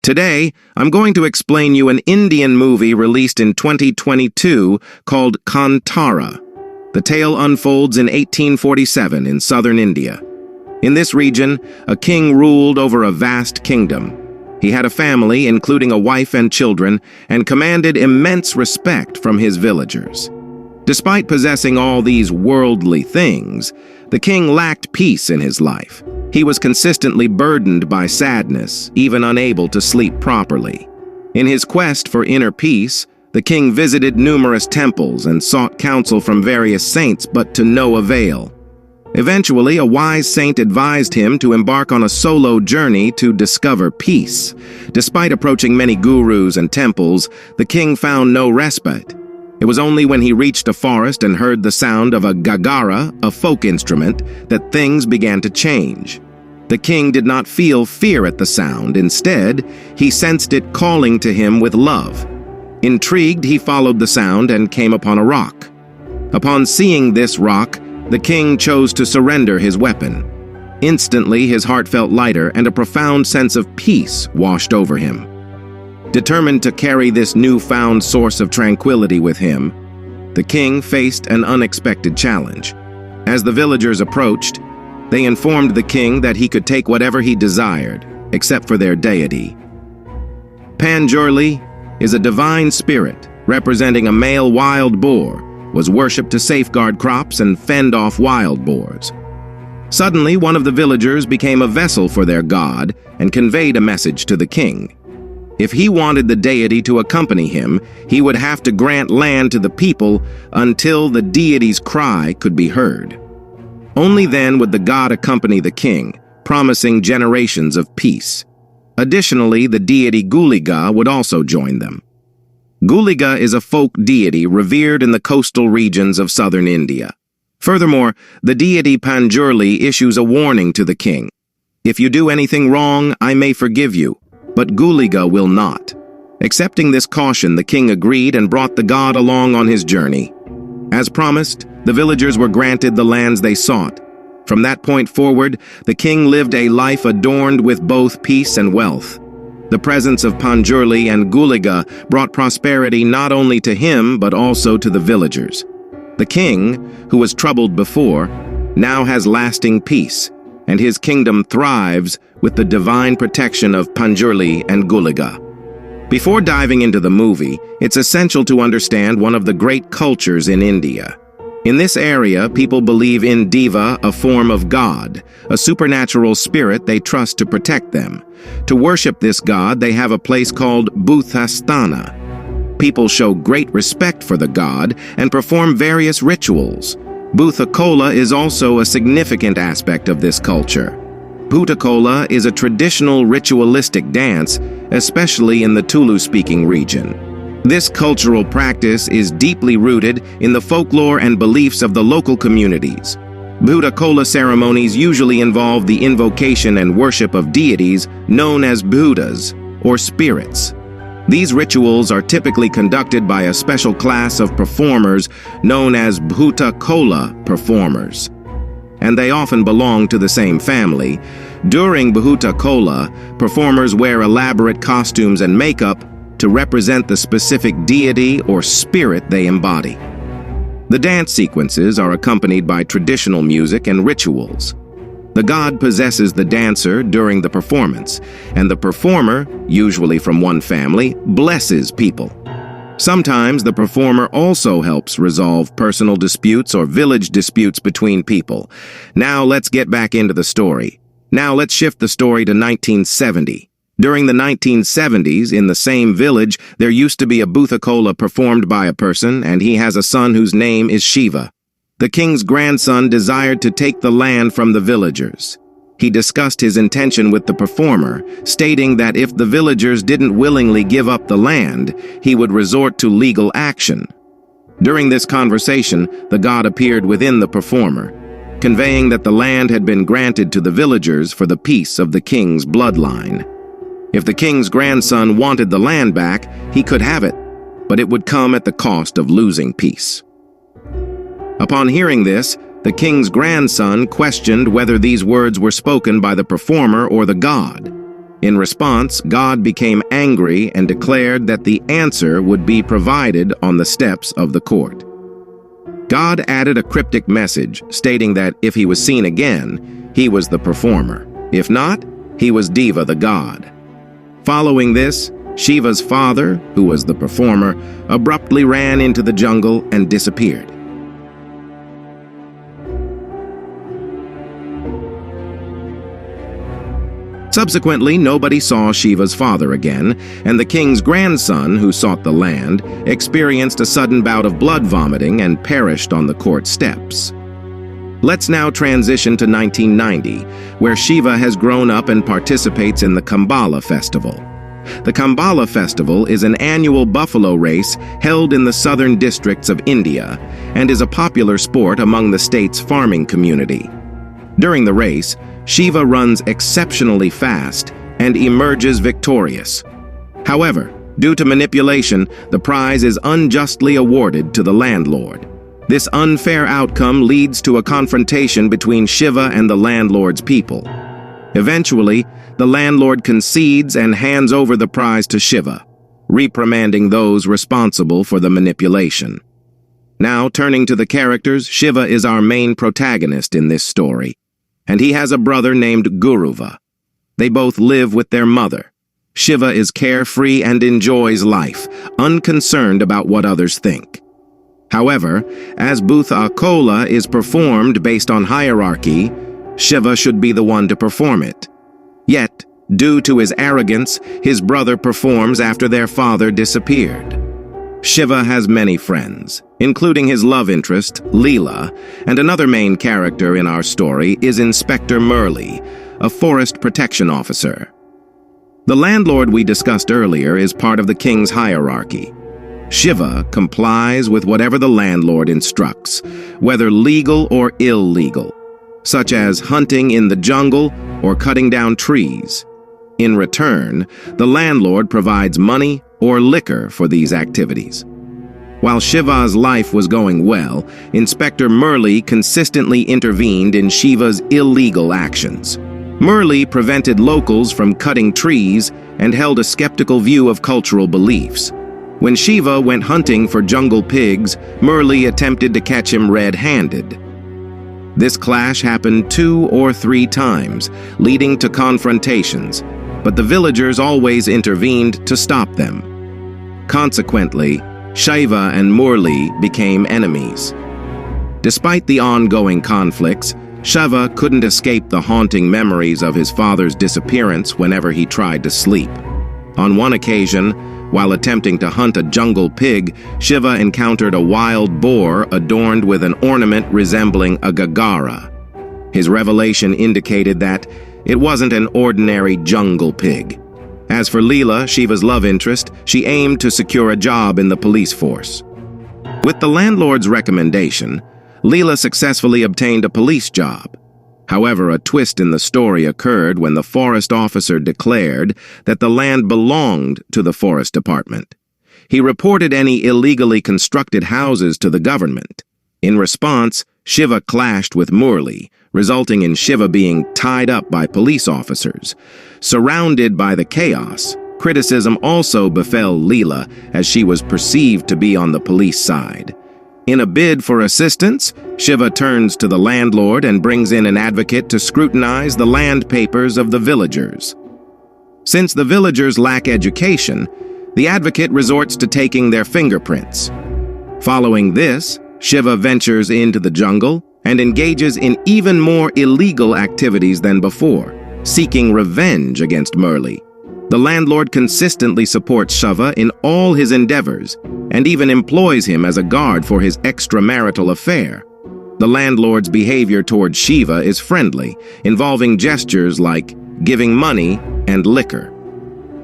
Today, I'm going to explain you an Indian movie released in 2022 called Kantara. The tale unfolds in 1847 in southern India. In this region, a king ruled over a vast kingdom. He had a family, including a wife and children, and commanded immense respect from his villagers. Despite possessing all these worldly things, the king lacked peace in his life. He was consistently burdened by sadness, even unable to sleep properly. In his quest for inner peace, the king visited numerous temples and sought counsel from various saints, but to no avail. Eventually, a wise saint advised him to embark on a solo journey to discover peace. Despite approaching many gurus and temples, the king found no respite. It was only when he reached a forest and heard the sound of a gagara, a folk instrument, that things began to change. The king did not feel fear at the sound. Instead, he sensed it calling to him with love. Intrigued, he followed the sound and came upon a rock. Upon seeing this rock, the king chose to surrender his weapon. Instantly, his heart felt lighter and a profound sense of peace washed over him. Determined to carry this newfound source of tranquility with him, the king faced an unexpected challenge. As the villagers approached, they informed the king that he could take whatever he desired, except for their deity. Panjurli is a divine spirit representing a male wild boar, was worshipped to safeguard crops and fend off wild boars. Suddenly, one of the villagers became a vessel for their god and conveyed a message to the king. If he wanted the deity to accompany him, he would have to grant land to the people until the deity's cry could be heard. Only then would the god accompany the king, promising generations of peace. Additionally, the deity Guliga would also join them. Guliga is a folk deity revered in the coastal regions of southern India. Furthermore, the deity Panjurli issues a warning to the king. If you do anything wrong, I may forgive you, but Guliga will not. Accepting this caution, the king agreed and brought the god along on his journey. As promised, the villagers were granted the lands they sought. From that point forward, the king lived a life adorned with both peace and wealth. The presence of Panjurli and Guliga brought prosperity not only to him, but also to the villagers. The king, who was troubled before, now has lasting peace, and his kingdom thrives with the divine protection of Panjurli and Guliga. Before diving into the movie, it's essential to understand one of the great cultures in India. In this area, people believe in Deva, a form of God, a supernatural spirit they trust to protect them. To worship this god, they have a place called Bhoota. People show great respect for the god and perform various rituals. Bhoota Kola is also a significant aspect of this culture. Bhoota Kola is a traditional ritualistic dance, especially in the Tulu-speaking region. This cultural practice is deeply rooted in the folklore and beliefs of the local communities. Bhoota Kola ceremonies usually involve the invocation and worship of deities known as Bhutas, or spirits. These rituals are typically conducted by a special class of performers known as Bhoota Kola performers, and they often belong to the same family. During Bhoota Kola, performers wear elaborate costumes and makeup to represent the specific deity or spirit they embody. The dance sequences are accompanied by traditional music and rituals. The god possesses the dancer during the performance, and the performer, usually from one family, blesses people. Sometimes the performer also helps resolve personal disputes or village disputes between people. Now let's get back into the story. Now let's shift the story to 1970. During the 1970s, in the same village, there used to be a Bhoota Kola performed by a person, and he has a son whose name is Shiva. The king's grandson desired to take the land from the villagers. He discussed his intention with the performer, stating that if the villagers didn't willingly give up the land, he would resort to legal action. During this conversation, the god appeared within the performer, conveying that the land had been granted to the villagers for the peace of the king's bloodline. If the king's grandson wanted the land back, he could have it, but it would come at the cost of losing peace. Upon hearing this, the king's grandson questioned whether these words were spoken by the performer or the god. In response, God became angry and declared that the answer would be provided on the steps of the court. God added a cryptic message stating that if he was seen again, he was the performer. If not, he was Deva the god. Following this, Shiva's father, who was the performer, abruptly ran into the jungle and disappeared. Subsequently, nobody saw Shiva's father again, and the king's grandson, who sought the land, experienced a sudden bout of blood vomiting and perished on the court steps. Let's now transition to 1990, where Shiva has grown up and participates in the Kambala festival. The Kambala festival is an annual buffalo race held in the southern districts of India and is a popular sport among the state's farming community. During the race, Shiva runs exceptionally fast and emerges victorious. However, due to manipulation, the prize is unjustly awarded to the landlord. This unfair outcome leads to a confrontation between Shiva and the landlord's people. Eventually, the landlord concedes and hands over the prize to Shiva, reprimanding those responsible for the manipulation. Now, turning to the characters, Shiva is our main protagonist in this story, and he has a brother named Guruva. They both live with their mother. Shiva is carefree and enjoys life, unconcerned about what others think. However, as Bhoota Kola is performed based on hierarchy, Shiva should be the one to perform it. Yet, due to his arrogance, his brother performs after their father disappeared. Shiva has many friends, including his love interest, Leela, and another main character in our story is Inspector Murali, a forest protection officer. The landlord we discussed earlier is part of the king's hierarchy. Shiva complies with whatever the landlord instructs, whether legal or illegal, such as hunting in the jungle or cutting down trees. In return, the landlord provides money or liquor for these activities. While Shiva's life was going well, Inspector Murali consistently intervened in Shiva's illegal actions. Murali prevented locals from cutting trees and held a skeptical view of cultural beliefs. When Shiva went hunting for jungle pigs, Murali attempted to catch him red-handed. This clash happened 2 or 3 times, leading to confrontations, but the villagers always intervened to stop them. Consequently, Shiva and Murali became enemies. Despite the ongoing conflicts, Shiva couldn't escape the haunting memories of his father's disappearance whenever he tried to sleep. On one occasion, while attempting to hunt a jungle pig, Shiva encountered a wild boar adorned with an ornament resembling a gagara. His revelation indicated that it wasn't an ordinary jungle pig. As for Leela, Shiva's love interest, she aimed to secure a job in the police force. With the landlord's recommendation, Leela successfully obtained a police job. However, a twist in the story occurred when the forest officer declared that the land belonged to the forest department. He reported any illegally constructed houses to the government. In response, Shiva clashed with Murali, resulting in Shiva being tied up by police officers. Surrounded by the chaos, criticism also befell Leela as she was perceived to be on the police side. In a bid for assistance, Shiva turns to the landlord and brings in an advocate to scrutinize the land papers of the villagers. Since the villagers lack education, the advocate resorts to taking their fingerprints. Following this, Shiva ventures into the jungle and engages in even more illegal activities than before, seeking revenge against Murali. The landlord consistently supports Shiva in all his endeavors and even employs him as a guard for his extramarital affair. The landlord's behavior towards Shiva is friendly, involving gestures like giving money and liquor.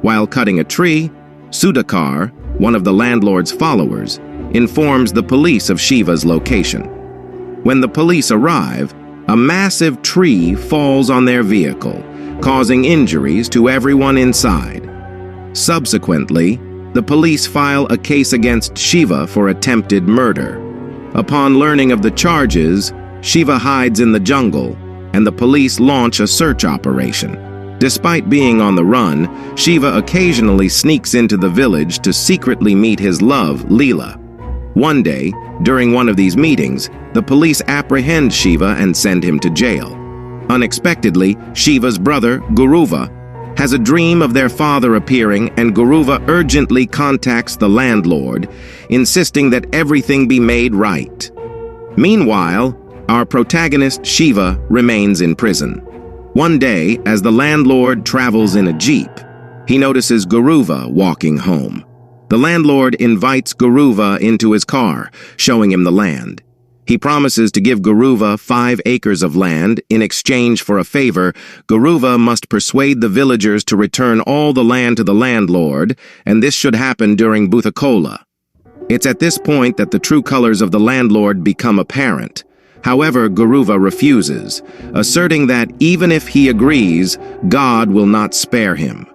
While cutting a tree, Sudhakar, one of the landlord's followers, informs the police of Shiva's location. When the police arrive, a massive tree falls on their vehicle, causing injuries to everyone inside. Subsequently, the police file a case against Shiva for attempted murder. Upon learning of the charges, Shiva hides in the jungle, and the police launch a search operation. Despite being on the run, Shiva occasionally sneaks into the village to secretly meet his love, Leela. One day, during one of these meetings, the police apprehend Shiva and send him to jail. Unexpectedly, Shiva's brother, Guruva, has a dream of their father appearing, and Guruva urgently contacts the landlord, insisting that everything be made right. Meanwhile, our protagonist Shiva remains in prison. One day, as the landlord travels in a jeep, he notices Guruva walking home. The landlord invites Guruva into his car, showing him the land. He promises to give Guruva 5 acres of land. In exchange for a favor, Guruva must persuade the villagers to return all the land to the landlord, and this should happen during Bhoota Kola. It's at this point that the true colors of the landlord become apparent. However, Guruva refuses, asserting that even if he agrees, God will not spare him.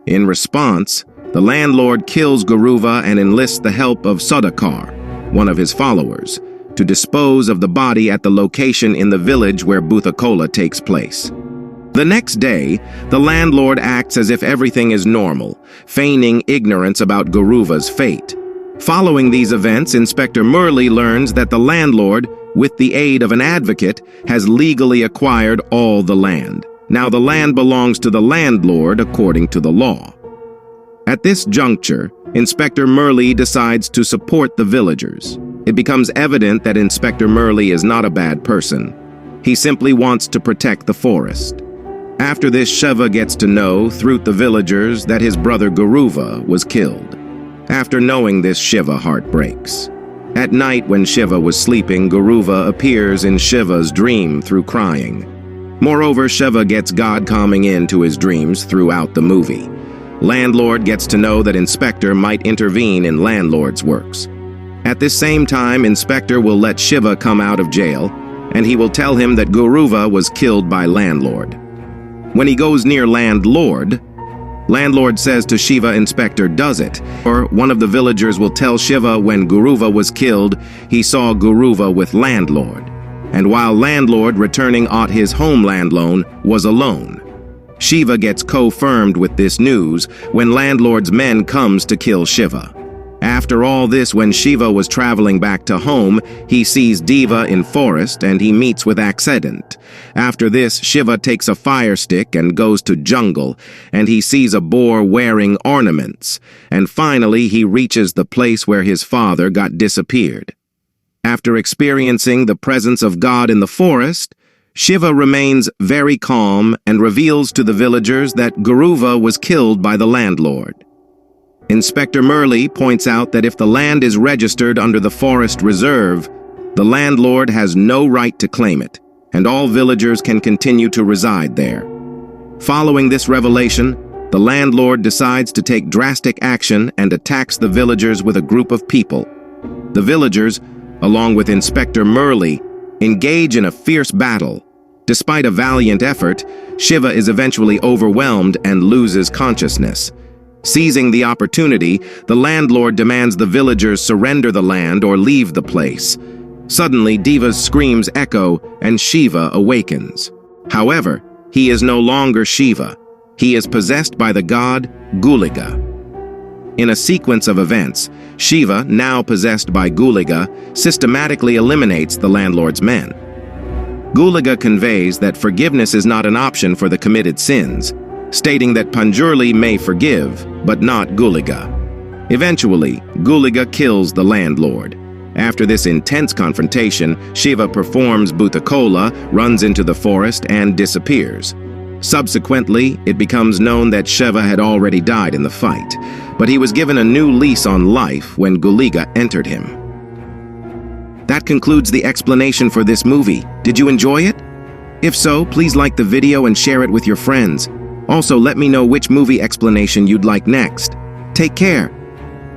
In response, the landlord kills Guruva and enlists the help of Sudakar, one of his followers, to dispose of the body at the location in the village where Bhoota Kola takes place. The next day, the landlord acts as if everything is normal, feigning ignorance about Guruva's fate. Following these events, Inspector Murali learns that the landlord, with the aid of an advocate, has legally acquired all the land. Now the land belongs to the landlord according to the law. At this juncture, Inspector Murali decides to support the villagers. It becomes evident that Inspector Murali is not a bad person. He simply wants to protect the forest. After this, Shiva gets to know, through the villagers, that his brother Guruva was killed. After knowing this, Shiva heart breaks. At night, when Shiva was sleeping, Guruva appears in Shiva's dream through crying. Moreover, Shiva gets God coming into his dreams throughout the movie. Landlord gets to know that Inspector might intervene in landlord's works. At this same time, Inspector will let Shiva come out of jail, and he will tell him that Guruva was killed by landlord. When he goes near landlord says to Shiva, Inspector does it, or one of the villagers will tell Shiva when Guruva was killed, he saw Guruva with landlord, and while landlord returning out his homeland loan was alone. Shiva gets confirmed with this news when landlord's men comes to kill Shiva. After all this, when Shiva was traveling back to home, he sees Deva in forest and he meets with accident. After this, Shiva takes a fire stick and goes to jungle, and he sees a boar wearing ornaments, and finally he reaches the place where his father got disappeared. After experiencing the presence of God in the forest, Shiva remains very calm and reveals to the villagers that Guruva was killed by the landlord. Inspector Murali points out that if the land is registered under the forest reserve, the landlord has no right to claim it, and all villagers can continue to reside there. Following this revelation, the landlord decides to take drastic action and attacks the villagers with a group of people. The villagers, along with Inspector Murali, engage in a fierce battle. Despite a valiant effort, Shiva is eventually overwhelmed and loses consciousness. Seizing the opportunity, the landlord demands the villagers surrender the land or leave the place. Suddenly, Deva's screams echo and Shiva awakens. However, he is no longer Shiva. He is possessed by the god Guliga. In a sequence of events, Shiva, now possessed by Guliga, systematically eliminates the landlord's men. Guliga conveys that forgiveness is not an option for the committed sins, stating that Panjurli may forgive, but not Guliga. Eventually, Guliga kills the landlord. After this intense confrontation, Shiva performs Bhoota Kola, runs into the forest, and disappears. Subsequently, it becomes known that Shiva had already died in the fight, but he was given a new lease on life when Guliga entered him. That concludes the explanation for this movie. Did you enjoy it? If so, please like the video and share it with your friends. Also, let me know which movie explanation you'd like next. Take care.